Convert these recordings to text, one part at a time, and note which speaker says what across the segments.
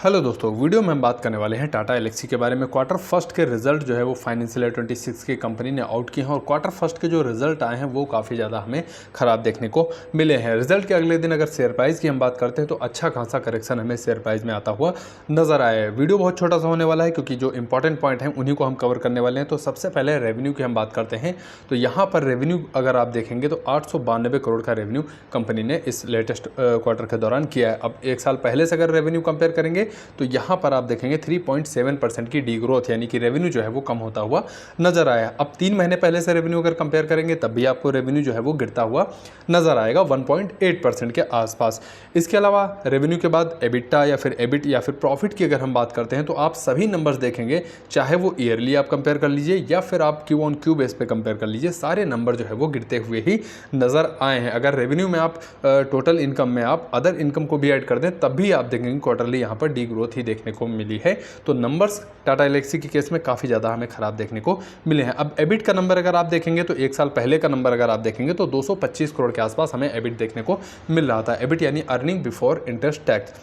Speaker 1: Hello दोस्तों, video में हम बात करने वाले हैं टाटा एल्क्सी के बारे में। क्वार्टर फर्स्ट के रिजल्ट जो है वो फाइनेंशियल ईयर 26 की कंपनी ने आउट किए हैं और क्वार्टर फर्स्ट के जो रिजल्ट आए हैं वो काफ़ी ज़्यादा हमें ख़राब देखने को मिले हैं। रिजल्ट के अगले दिन अगर शेयर प्राइस की हम बात करते हैं तो अच्छा खासा करेक्शन हमें शेयर प्राइस में आता हुआ नजर आया है। वीडियो बहुत छोटा सा होने वाला है क्योंकि जो इंपॉर्टेंट पॉइंट हैं उन्हीं को हम कवर करने वाले हैं। तो सबसे पहले रेवेन्यू की हम बात करते हैं तो यहाँ पर रेवेन्यू अगर आप देखेंगे तो 892 करोड़ का रेवेन्यू कंपनी ने इस लेटेस्ट क्वार्टर के दौरान किया है। अब एक साल पहले से अगर रेवेन्यू कंपेयर करेंगे तो यहाँ पर आप देखेंगे 3.7% की डी ग्रोथ, यानी कि रेवेन्यू जो है वो कम होता हुआ नजर आया। अब 3 महीने पहले से रेवेन्यू अगर कंपेयर करेंगे तब भी आपको रेवेन्यू जो है वो गिरता हुआ नजर आएगा 1.8% के आसपास। इसके अलावा रेवेन्यू के बाद एबिटा या फिर एबिट या फिर प्रॉफिट की अगर हम बात करते हैं तो आप सभी नंबर्स देखेंगे, चाहे वो ईयरली आप कंपेयर कर लीजिए या फिर आप क्यू ऑन क्यू बेस पे कंपेयर कर लीजिए, सारे नंबर जो है वो गिरते हुए ही नजर आए हैं। अगर रेवेन्यू में आप टोटल इनकम में आप अदर इनकम को भी ऐड कर दें तब भी आप देखेंगे क्वार्टरली यहाँ पर डी ग्रोथ ही देखने को मिली है। तो नंबर्स टाटा एल्क्सी के केस में काफ़ी ज़्यादा हमें खराब देखने को मिले हैं। अब एबिट का नंबर अगर आप देखेंगे तो एक साल पहले का नंबर अगर आप देखेंगे तो 225 करोड़ के आसपास हमें एबिट देखने को मिल रहा था। एबिट यानी अर्निंग बिफोर इंटरेस्ट टैक्स।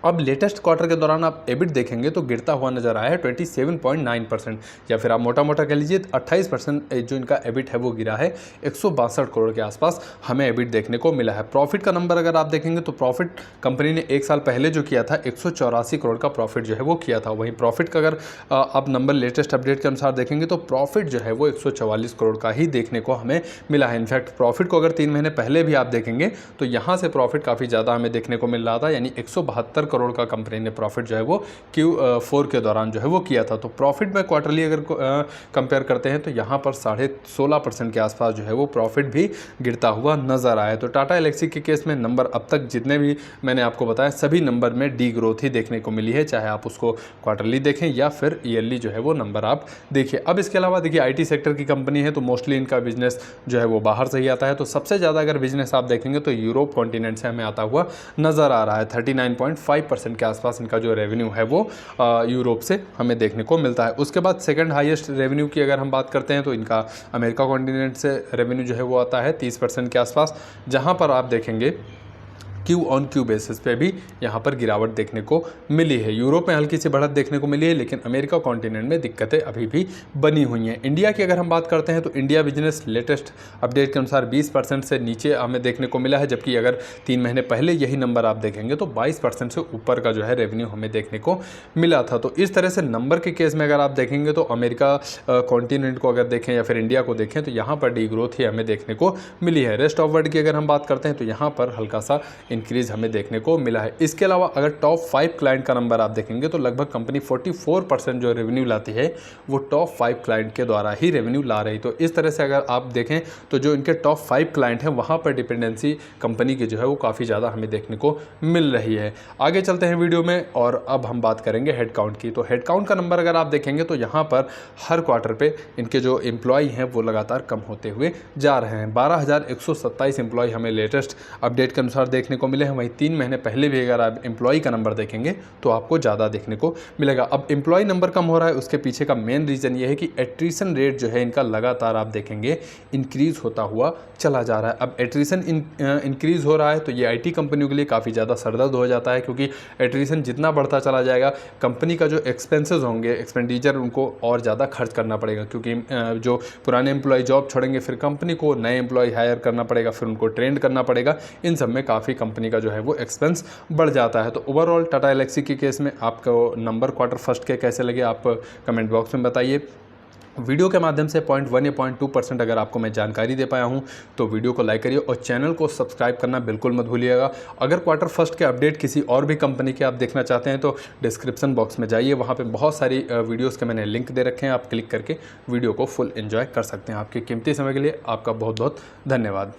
Speaker 1: अब लेटेस्ट क्वार्टर के दौरान आप एबिट देखेंगे तो गिरता हुआ नजर आया है 27.9%, या फिर आप मोटा मोटा कह लीजिए 28% जो इनका एबिट है वो गिरा है। 162 करोड़ के आसपास हमें एबिट देखने को मिला है। प्रॉफिट का नंबर अगर आप देखेंगे तो प्रॉफिट कंपनी ने एक साल पहले जो किया था 184 करोड़ का प्रॉफिट जो है वो किया था। वहीं प्रॉफिट का अगर आप नंबर लेटेस्ट अपडेट के अनुसार देखेंगे तो प्रॉफिट जो है वो 144 करोड़ का ही देखने को हमें मिला है। इनफैक्ट प्रॉफिट को अगर 3 महीने पहले भी आप देखेंगे तो यहाँ से प्रॉफिट काफ़ी ज़्यादा हमें देखने को मिल रहा था, यानी 172 करोड़ का कंपनी ने प्रॉफिट जो है वो Q4 के दौरान जो है वो किया था। तो प्रॉफिट में क्वार्टरली अगर कंपेयर करते हैं तो यहाँ पर 16.5% के आसपास जो है वो प्रॉफिट भी गिरता हुआ नजर आया। तो टाटा एल्क्सी के केस में नंबर अब तक जितने भी मैंने आपको बताया सभी नंबर में डी ग्रोथ ही देखने को मिली है, चाहे आप उसको क्वार्टरली देखें या फिर ईयरली जो है वो नंबर आप देखिए। अब इसके अलावा देखिए IT सेक्टर की कंपनी है तो मोस्टली इनका बिजनेस जो है वो बाहर से ही आता है। तो सबसे ज़्यादा अगर बिजनेस आप देखेंगे तो यूरोप कॉन्टिनेंट से हमें आता हुआ नजर आ रहा है। 39.5% के आसपास इनका जो रेवेन्यू है वो यूरोप से हमें देखने को मिलता है। उसके बाद सेकंड हाईएस्ट रेवेन्यू की अगर हम बात करते हैं तो इनका अमेरिका कॉन्टिनेंट से रेवेन्यू जो है वो आता है 30% के आसपास, जहां पर आप देखेंगे क्यू ऑन क्यू बेसिस पे भी यहाँ पर गिरावट देखने को मिली है। यूरोप में हल्की सी बढ़त देखने को मिली है, लेकिन अमेरिका कॉन्टिनेंट में दिक्कतें अभी भी बनी हुई हैं। इंडिया की अगर हम बात करते हैं तो इंडिया बिजनेस लेटेस्ट अपडेट के अनुसार 20% से नीचे हमें देखने को मिला है, जबकि अगर 3 महीने पहले यही नंबर आप देखेंगे तो 22% से ऊपर का जो है रेवेन्यू हमें देखने को मिला था। तो इस तरह से नंबर के केस में अगर आप देखेंगे तो अमेरिका कॉन्टिनेंट को अगर देखें या फिर इंडिया को देखें तो यहाँ पर डी ग्रोथ ही हमें देखने को मिली है। रेस्ट ऑफ वर्ल्ड की अगर हम बात करते हैं तो यहाँ पर हल्का सा इंक्रीज हमें देखने को मिला है। इसके अलावा अगर टॉप 5 क्लाइंट का नंबर आप देखेंगे तो लगभग कंपनी 44% जो रेवेन्यू लाती है वो टॉप 5 क्लाइंट के द्वारा ही रेवेन्यू ला रही। तो इस तरह से अगर आप देखें तो जो इनके टॉप 5 क्लाइंट हैं वहाँ पर डिपेंडेंसी कंपनी की जो है वो काफ़ी ज़्यादा हमें देखने को मिल रही है। आगे चलते हैं वीडियो में और अब हम बात करेंगे हेडकाउंट की। तो हेडकाउंट का नंबर अगर आप देखेंगे तो यहाँ पर हर क्वार्टर पे इनके जो एम्प्लॉय हैं वो लगातार कम होते हुए जा रहे हैं। 12,127 एम्प्लॉय हमें लेटेस्ट अपडेट के अनुसार देखने को मिले हैं। वहीं 3 महीने पहले भी अगर आप एम्प्लॉय का नंबर देखेंगे तो आपको ज़्यादा देखने को मिलेगा। अब एम्प्लॉय नंबर कम हो रहा है, उसके पीछे का मेन रीज़न ये है कि एट्रिशन रेट जो है इनका लगातार आप देखेंगे इंक्रीज़ होता हुआ चला जा रहा है। अब एट्रिशन इंक्रीज़ हो रहा है तो ये IT कंपनियों के लिए काफ़ी ज़्यादा सरदर्द हो जाता है, क्योंकि एट्रिशन जितना बढ़ता चला जाएगा कंपनी का जो एक्सपेंसेस होंगे, एक्सपेंडिचर, उनको और ज़्यादा खर्च करना पड़ेगा, क्योंकि जो पुराने एम्प्लॉय जॉब छोड़ेंगे फिर कंपनी को नए एम्प्लॉय हायर करना पड़ेगा, फिर उनको ट्रेंड करना पड़ेगा। इन सब में काफ़ी कंपनी का जो है वो एक्सपेंस बढ़ जाता है। तो ओवरऑल टाटा एल्क्सी के केस में आपको नंबर क्वार्टर फर्स्ट के कैसे लगे आप कमेंट बॉक्स में बताइए। वीडियो के माध्यम से 0.1 या 0.2% अगर आपको मैं जानकारी दे पाया हूं तो वीडियो को लाइक करिए और चैनल को सब्सक्राइब करना बिल्कुल मत भूलिएगा। अगर क्वार्टर फर्स्ट के अपडेट किसी और भी कंपनी के आप देखना चाहते हैं तो डिस्क्रिप्शन बॉक्स में जाइए, वहां पे बहुत सारी वीडियोस के मैंने लिंक दे रखे हैं, आप क्लिक करके वीडियो को फुल एंजॉय कर सकते हैं। आपके कीमती समय के लिए आपका बहुत बहुत धन्यवाद।